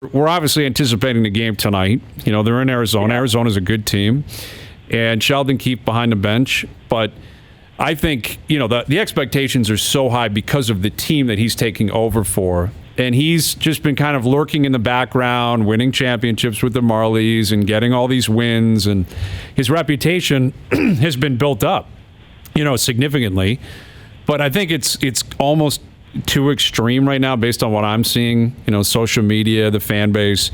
We're obviously anticipating the game tonight. You know, they're in Arizona. Yeah. Arizona's a good team. And Sheldon Keefe behind the bench. But I think, you know, the expectations are so high because of the team that he's taking over for. And he's just been kind of lurking in the background, winning championships with the Marlies and getting all these wins. And his reputation has been built up, you know, significantly. But I think it's almost too extreme right now based on what I'm seeing, you know, social media, the fan base.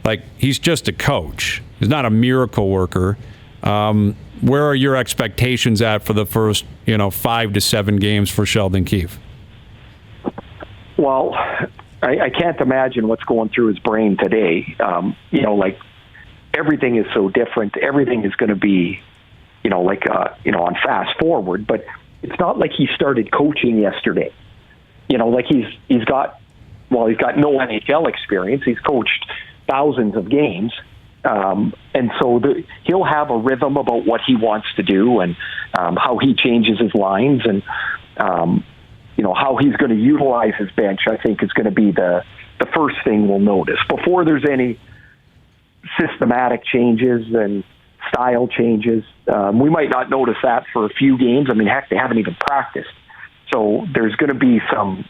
Like, he's just a coach. He's not a miracle worker. Where are your expectations at for the first, 5 to 7 games for Sheldon Keefe? Well, I can't imagine what's going through his brain today. Like, everything is so different. Everything is going to be, on fast forward. But it's not like he started coaching yesterday. He's got no NHL experience. He's coached thousands of games. And so he'll have a rhythm about what he wants to do and how he changes his lines and, how he's going to utilize his bench, I think is going to be the first thing we'll notice. Before there's any systematic changes and style changes, we might not notice that for a few games. I mean, heck, they haven't even practiced. So there's going to be some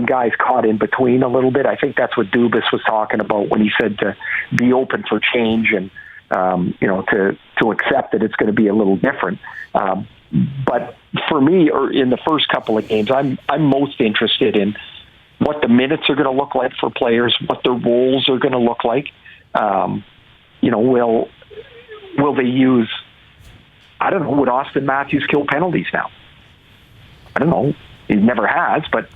guys caught in between a little bit. I think that's what Dubas was talking about when he said to be open for change and, to accept that it's going to be a little different. But for me, or in the first couple of games, I'm most interested in what the minutes are going to look like for players, what their roles are going to look like. Will they use, I don't know, would Austin Matthews kill penalties now? I don't know. He never has, but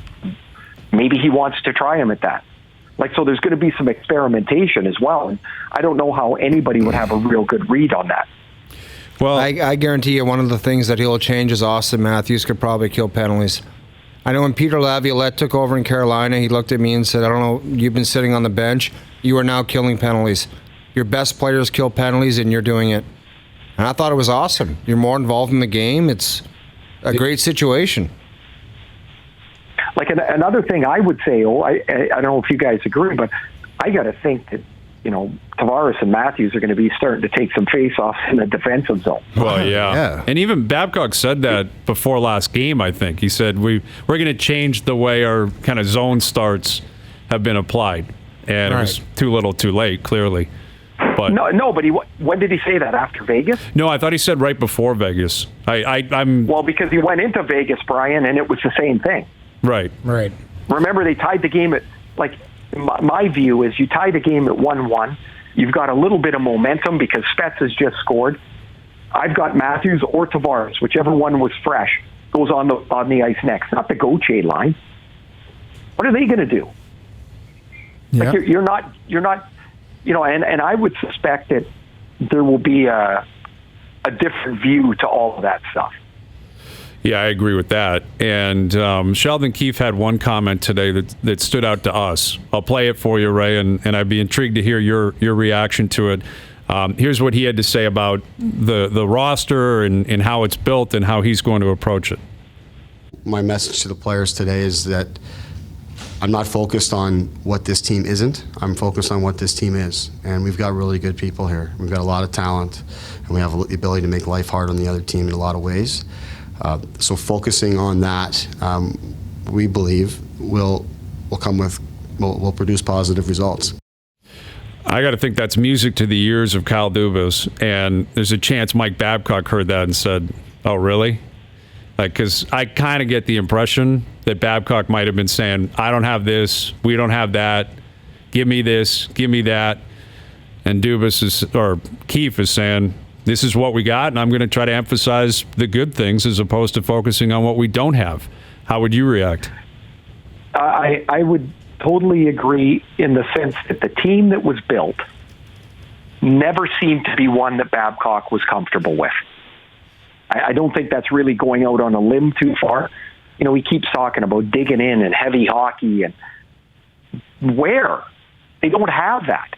maybe he wants to try him at that. So there's going to be some experimentation as well. And I don't know how anybody would have a real good read on that. Well, I guarantee you one of the things that he'll change is Austin Matthews could probably kill penalties. I know when Peter Laviolette took over in Carolina, he looked at me and said, I don't know, you've been sitting on the bench. You are now killing penalties. Your best players kill penalties, and you're doing it. And I thought it was awesome. You're more involved in the game. It's a great situation. Another thing I would say, I don't know if you guys agree, but I got to think that, Tavares and Matthews are going to be starting to take some face-offs in the defensive zone. Well, yeah. And even Babcock said that before last game, I think. He said, we're going to change the way our kind of zone starts have been applied. And It was too little too late, clearly. But but when did he say that? After Vegas? No, I thought he said right before Vegas. Well, because he went into Vegas, Brian, and it was the same thing. Right. Remember, they tied the game at, my view is you tie the game at 1-1. You've got a little bit of momentum because Spets has just scored. I've got Matthews or Tavares, whichever one was fresh, goes on the ice next, not the Gauthier line. What are they going to do? Yeah. You're not, and I would suspect that there will be a different view to all of that stuff. Yeah, I agree with that. And Sheldon Keefe had one comment today that stood out to us. I'll play it for you, Ray, and I'd be intrigued to hear your reaction to it. Here's what he had to say about the roster and how it's built and how he's going to approach it. My message to the players today is that I'm not focused on what this team isn't. I'm focused on what this team is. And we've got really good people here. We've got a lot of talent, and we have the ability to make life hard on the other team in a lot of ways. So focusing on that, we believe will produce positive results. I got to think that's music to the ears of Kyle Dubas, and there's a chance Mike Babcock heard that and said, "Oh, really?" Because I kind of get the impression that Babcock might have been saying, "I don't have this, we don't have that. Give me this, give me that," and Keefe is saying, this is what we got, and I'm going to try to emphasize the good things as opposed to focusing on what we don't have. How would you react? I would totally agree in the sense that the team that was built never seemed to be one that Babcock was comfortable with. I don't think that's really going out on a limb too far. He keeps talking about digging in and heavy hockey, and where? They don't have that.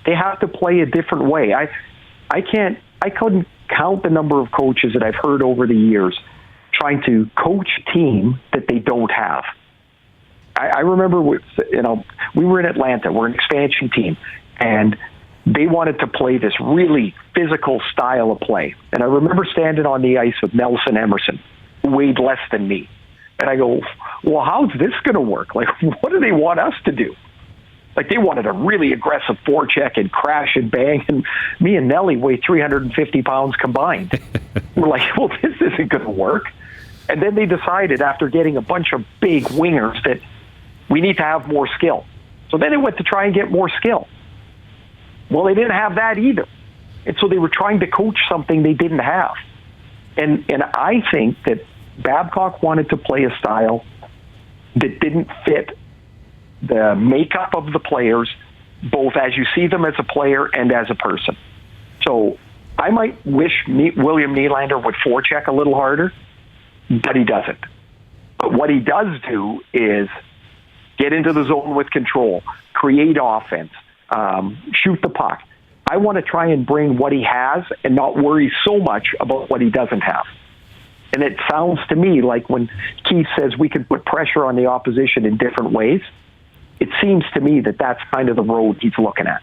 They have to play a different way. I couldn't count the number of coaches that I've heard over the years trying to coach a team that they don't have. I remember, we were in Atlanta. We're an expansion team, and they wanted to play this really physical style of play. And I remember standing on the ice with Nelson Emerson, who weighed less than me. And I go, well, how's this going to work? Like, what do they want us to do? Like, they wanted a really aggressive forecheck and crash and bang, and me and Nelly weigh 350 pounds combined. We're like, well, this isn't going to work. And then they decided, after getting a bunch of big wingers, that we need to have more skill. So then they went to try and get more skill. Well, they didn't have that either. And so they were trying to coach something they didn't have. And I think that Babcock wanted to play a style that didn't fit the makeup of the players, both as you see them as a player and as a person. So I might wish William Nylander would forecheck a little harder, but he doesn't. But what he does do is get into the zone with control, create offense, shoot the puck. I want to try and bring what he has and not worry so much about what he doesn't have. And it sounds to me like when Keefe says we can put pressure on the opposition in different ways, it seems to me that that's kind of the road he's looking at.